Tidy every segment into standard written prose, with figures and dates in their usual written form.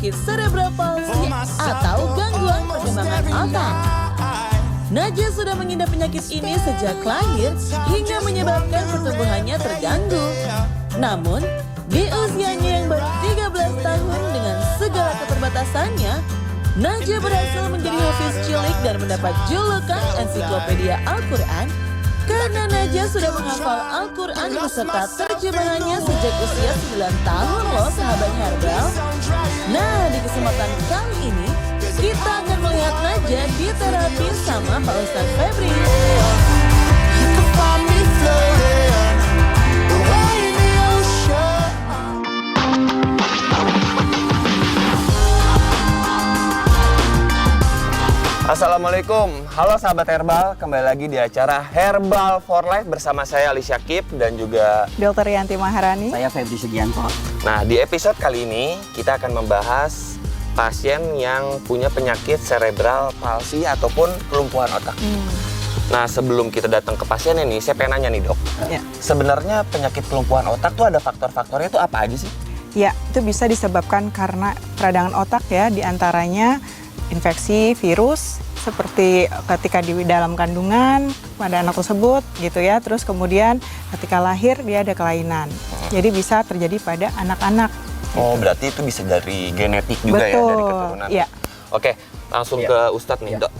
penyakit cerebral palsy atau gangguan perkembangan otak. Najwa sudah mengidap penyakit ini sejak lahir hingga menyebabkan pertumbuhannya terganggu. Namun, di usianya yang baru 13 tahun dengan segala keterbatasannya, Najwa berhasil menjadi hafiz cilik dan mendapat julukan ensiklopedia Al-Quran karena Najwa sudah menghafal Al-Quran beserta terjemahannya sejak usia 9 tahun loh sahabat Herbal. Nah, di kesempatan kali ini kita akan melihat Najwa di terapi sama Pak Ustadz Febri. Assalamualaikum, halo sahabat Herbal, kembali lagi di acara Herbal for Life bersama saya Ali Syakib dan juga Dr. Yanti Maharani. Saya Febri Sugianto. Nah, di episode kali ini kita akan membahas pasien yang punya penyakit cerebral palsy ataupun kelumpuhan otak. Nah, sebelum kita datang ke pasien ini, saya pengen nanya nih dok, sebenarnya penyakit kelumpuhan otak tuh ada faktor-faktornya itu apa aja sih? Ya, itu bisa disebabkan karena peradangan otak ya, diantaranya infeksi virus seperti ketika di dalam kandungan pada anak tersebut gitu ya. Terus kemudian ketika lahir dia ada kelainan. Jadi bisa terjadi pada anak-anak. Oh, berarti itu bisa dari genetik juga. Betul, ya, dari keturunan. Ya. Oke, langsung ke Ustadz nih, dok.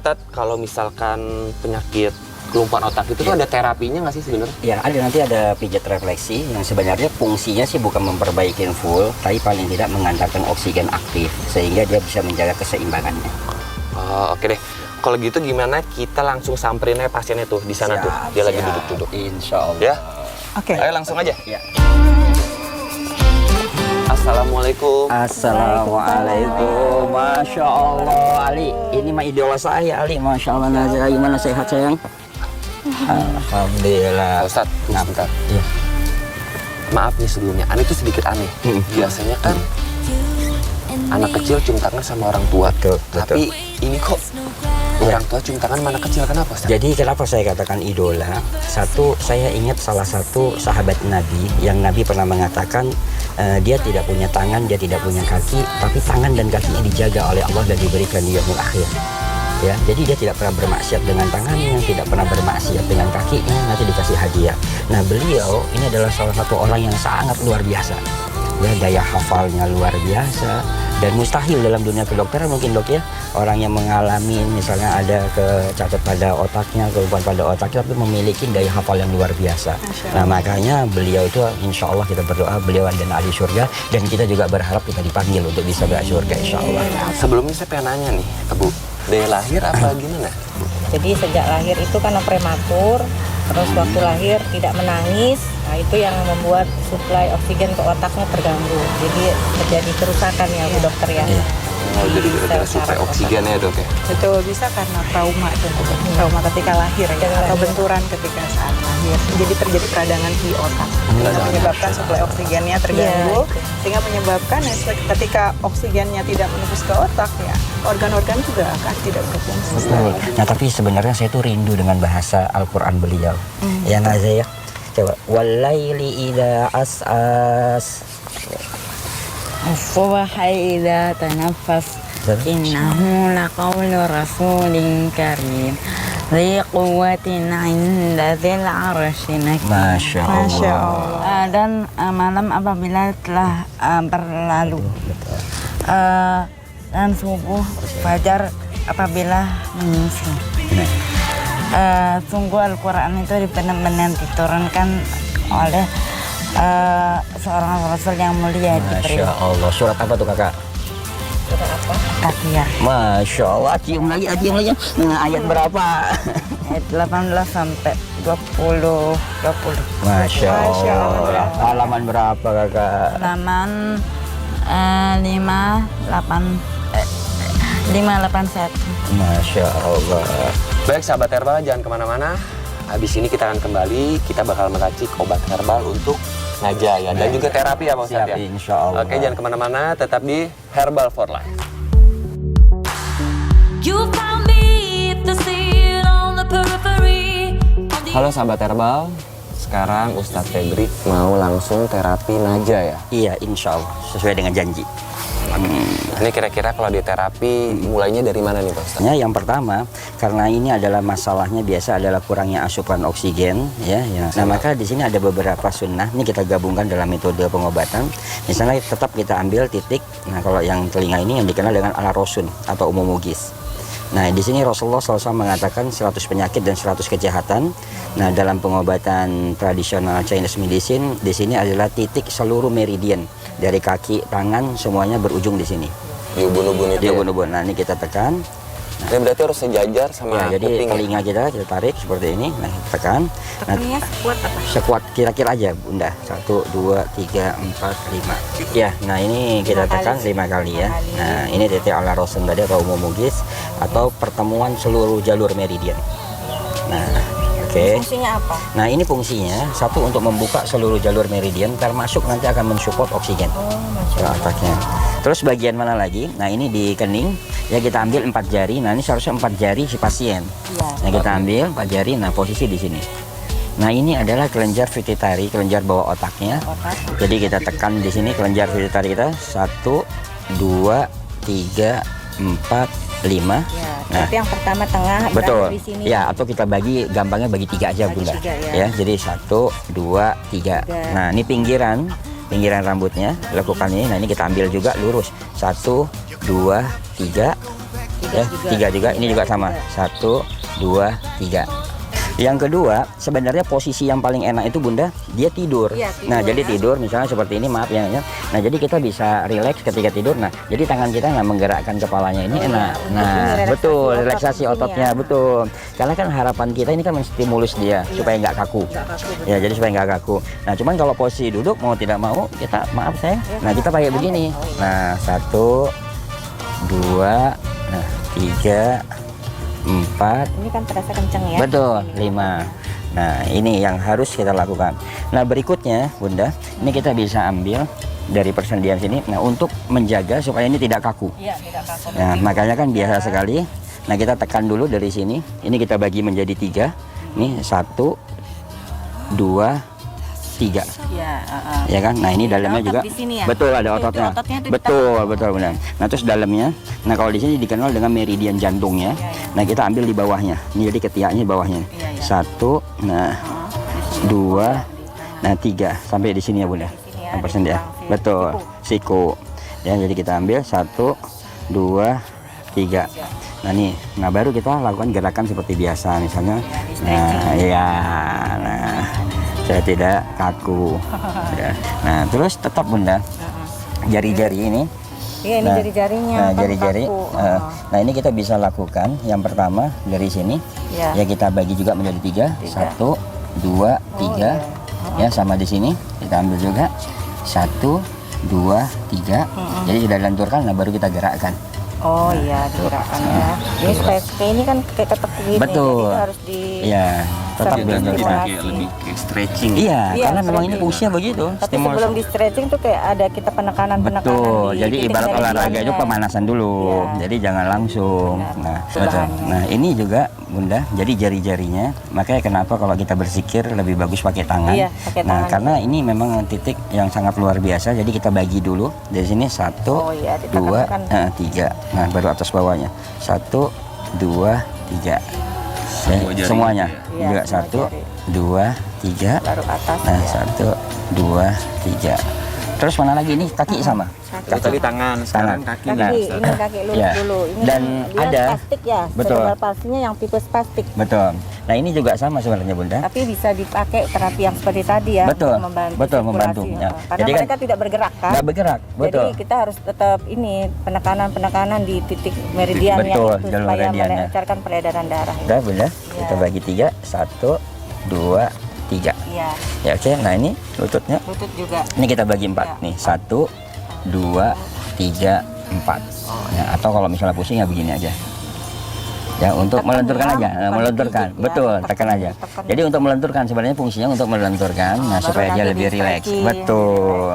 Tat, kalau misalkan penyakit kelumpuhan otak itu tuh ada terapinya nggak sih sebenarnya? Ya, nanti ada pijat refleksi yang sebenarnya fungsinya sih bukan memperbaiki full, tapi paling tidak mengantarkan oksigen aktif sehingga dia bisa menjaga keseimbangannya. Oh, oke deh. Kalau gitu gimana kita langsung samperin aja pasiennya tuh di sana tuh. Dia lagi duduk-duduk. Insya Allah. Ya. Oke. Ayo langsung aja. Ya. Assalamualaikum. Assalamualaikum. Masya Allah, Ali. Ini mah idola saya, Ali. Masya Allah, Nazira. Gimana sehat, sayang? Alhamdulillah. Ustadz, tunggu sebentar. Iya. Maaf nih sebelumnya, aneh tuh sedikit aneh. Biasanya kan anak kecil cium tangan sama orang tua. Betul. Tapi ini kok orang tua cium tangan sama anak kecil, kenapa Ustadz? Jadi kenapa saya katakan idola? Satu, saya ingat salah satu sahabat Nabi yang Nabi pernah mengatakan dia tidak punya tangan, dia tidak punya kaki, tapi tangan dan kakinya dijaga oleh Allah dan diberikan di yaumul akhir. Ya, jadi dia tidak pernah bermaksiat dengan tangannya, tidak pernah bermaksiat dengan kakinya, nanti dikasih hadiah. Nah, beliau ini adalah salah satu orang yang sangat luar biasa. Ya, daya hafalnya luar biasa dan mustahil dalam dunia kedokteran mungkin dok ya, orang yang mengalami misalnya ada kecacat pada otaknya, kelumpuhan pada otaknya, tapi memiliki daya hafal yang luar biasa. Nah, makanya beliau itu insya Allah kita berdoa beliau dan ahli surga, dan kita juga berharap kita dipanggil untuk bisa ke surga insya Allah. Sebelumnya saya pengen nanya nih, Bu, dari lahir apa gimana? Jadi sejak lahir itu karena prematur, terus waktu lahir tidak menangis, nah itu yang membuat suplai oksigen ke otaknya terganggu. Jadi terjadi kerusakan ya Bu Dokter ya. Oh, jadi gara-gara suplai oksigennya dok ya? Betul, bisa karena trauma itu. Trauma ketika lahir ya, atau benturan ketika saat lahir. Jadi terjadi peradangan di otak. Bisa menyebabkan suplai oksigennya terganggu, sehingga menyebabkan ketika oksigennya tidak menembus ke otak ya, organ-organ juga akan tidak berfungsi. Betul. Nah, tapi sebenarnya saya tuh rindu dengan bahasa Al-Quran beliau. Ya Nazia, coba. Walaili idza as'as. As-subhi idza tanaffas, innahu laqawlu rasulin karim. Dhi quwwatin 'inda dzil 'arsy makin. Masya Allah. Dan malam apabila telah berlalu. Dan subuh fajar apabila menyingsi. Sungguh Al-Quran itu benar-benar diturunkan oleh seorang Rasul yang mulia. Masya Allah. Surat apa tuh kakak? Surat apa? Al-Fatihah. Masya Allah. Cium lagi. Nah, ayat berapa? Ayat 18 sampai 20. Masya Allah. Halaman berapa kakak? Halaman 581. Masya Allah. Baik sahabat herbal, jangan kemana-mana. Habis ini kita akan kembali, kita bakal meracik obat herbal untuk Najwa ya, dan juga terapi ya Pak Ustadz ya. Insya Allah. Oke, jangan kemana-mana, tetap di Herbal for Life. Halo sahabat herbal, sekarang Ustadz Febri mau langsung terapi Najwa ya? Iya, insya Allah. Sesuai dengan janji. Ini kira-kira kalau di terapi mulainya dari mana nih Pak Ustadz? Ya, yang pertama, karena ini adalah masalahnya biasa adalah kurangnya asupan oksigen, ya. Nah, maka di sini ada beberapa sunnah. Ini kita gabungkan dalam metode pengobatan. Misalnya tetap kita ambil titik. Nah, kalau yang telinga ini yang dikenal dengan ala-rosun atau umumugis. Nah, di sini Rasulullah SAW mengatakan 100 penyakit dan 100 kejahatan. Nah, dalam pengobatan tradisional Chinese medicine, di sini adalah titik seluruh meridian dari kaki, tangan, semuanya berujung di sini. Di ubun-ubun itu. Di ubun-ubun. Nah, ini kita tekan. Ini berarti harus sejajar sama Ya, jadi kuping. telinga kita tarik seperti ini. Nah, tekan. Nah, Tekannya sekuat apa? sekuat kira-kira aja, Bunda. 1, 2, 3, 4, 5. Ya, nah ini kita 5 tekan kali. 5 kali ya. 5 kali. Nah, ini titik ala-rosun tadi atau umumugis atau pertemuan seluruh jalur meridian. Nah, oke. Fungsinya apa? Nah, ini fungsinya satu untuk membuka seluruh jalur meridian, termasuk nanti akan mensupport oksigen ke otaknya. Terus bagian mana lagi? Nah, ini di kening, ya kita ambil 4 jari. Nah, ini seharusnya 4 jari si pasien. Iya. Nah, kita ambil 4 jari, nah posisi di sini. Nah, ini adalah kelenjar pituitari, kelenjar bawah otaknya. Otak. Jadi kita tekan di sini kelenjar pituitari kita 1, 2, 3, 4, 5. Ya, Nah, tapi yang pertama tengah betul. berada di sini. Ya, atau kita bagi gampangnya bagi 3 aja, Bagi Bunda. 3 ya. Jadi 1, 2, 3. Nah, ini pinggiran rambutnya lakukan ini. Nah, ini kita ambil juga lurus. 1, 2, 3. Ya, 3 juga. Ini juga sama. 1, 2, 3. Yang kedua, sebenarnya posisi yang paling enak itu Bunda, dia tidur. Iya, tidur, Nah, jadi ya. tidur misalnya seperti ini, maaf ya. Nah, jadi kita bisa rileks ketika tidur. Nah, jadi tangan kita nggak menggerakkan kepalanya ini enak. Ini Nah, relaksasi betul, otot relaksasi di sini ototnya, ya. betul. Karena kan harapan kita ini kan menstimulus dia supaya nggak kaku. Ya, jadi supaya nggak kaku. Nah, cuman kalau posisi duduk mau tidak mau kita maaf saya. Nah, kita pakai begini. Nah, 1, 2, nah 3, 4. Ini kan terasa kenceng ya. Betul, 5. Nah, ini yang harus kita lakukan. Nah, berikutnya, Bunda, ini kita bisa ambil dari persendian sini. Nah, untuk menjaga supaya ini tidak kaku. Iya, tidak kaku. Nah, makanya kan biasa sekali. Nah, kita tekan dulu dari sini. Ini kita bagi menjadi 3. Nih, 1, 2, 3. Iya, Ya kan? Nah, ini dalamnya otot juga. di sini ya? Betul, ada Itu ototnya. ototnya itu Betul, betul benar. Nah, terus dalamnya. Nah, kalau di sini dikenal dengan meridian jantungnya. Nah, kita ambil di bawahnya. Ini jadi ketiaknya di bawahnya. Iya, iya. 1, nah 2, nah 3 sampai di sini ya Bunda. sini ya, Yang di persendian. belakang Betul. Siku. Ya, jadi kita ambil 1, 2, 3. Nah, nih. Nah, baru kita lakukan gerakan seperti biasa misalnya. Nah, ya. Nah, saya tidak kaku. Ya. Nah, terus tetap Bunda. Jari-jari ini. Iya, ini jari-jarinya. Nah, kan jari-jari. kaku. Nah, ini kita bisa lakukan. Yang pertama dari sini. Ya. Ya, kita bagi juga menjadi 3. 1, 2, 3. Ya, sama di sini. Kita ambil juga. 1, 2, 3. Jadi sudah dilenturkan, nah baru kita gerakkan. Oh iya, gerakannya. Ini supaya kayak ini kan kayak ketek gini. Betul. Jadi harus di Iya, tetap dilenturkan. stimulasi. kayak stretching. Iya, Iya, karena memang ini stretching. fungsinya begitu. Tapi Stimulus. sebelum di stretching tuh kayak ada kita penekanan-penekanan. Betul, di jadi titik ibarat olahraga itu meridiannya. pemanasan dulu, Iya. jadi jangan langsung. Benar. Nah, Itu betul. bahannya. Nah, ini juga Bunda, jadi jari-jarinya, makanya kenapa kalau kita berzikir lebih bagus pakai tangan. Iya, pakai Nah, tangan. karena ini memang titik yang sangat luar biasa, jadi kita bagi dulu dari sini 1, Oh iya, 2, ditekan-tekan. 3. Nah, baru atas bawahnya 1, 2, 3. Ya, Semua jari semuanya gitu ya? Iya, juga semua 1, jari. 2, 3. Baru atas. Nah, ya. 1, 2, 3. Terus mana lagi ini kaki sama? Itu tadi tangan, sekarang kaki. Kaki, Nah, ini kaki lurus ya. dulu. Ini Dan dia ada. spastik ya. Betul. Cerebral palsinya yang tipe spastik. Betul. Nah, ini juga sama sebenarnya Bunda. Tapi bisa dipakai terapi yang seperti tadi ya. Betul, untuk membantu betul, sirkulasi. membantu, ya. Karena Jadi kan mereka tidak bergerak kan. Nggak bergerak, betul. Jadi kita harus tetap ini penekanan di titik meridiannya Betul, itu jalur supaya meridiannya. melancarkan peredaran darah. Udah Bunda, kita bagi 3, 1, 2, 3. Iya, Ya, oke. Nah, ini lututnya. lutut juga. Ini kita bagi 4 Ya. nih. 1, 2, 3, 4. Ya, atau kalau misalnya pusing ya begini aja. Ya, untuk Tekan melenturkan ya, aja, bukan melenturkan. dipijit ya. Betul, Tekan, tekan aja. tekan. Jadi untuk melenturkan sebenarnya fungsinya untuk melenturkan, nah baru supaya dia nanti lebih rileks. di-stretching. Betul.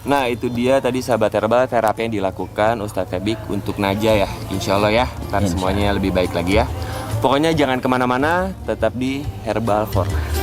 Nah, itu dia tadi sahabat herbal terapi yang dilakukan Ustadz Febik untuk Najah ya. Insya Allah ya, ntar Insya semuanya lebih baik lagi ya. Pokoknya jangan kemana-mana, tetap di Herbal for Life.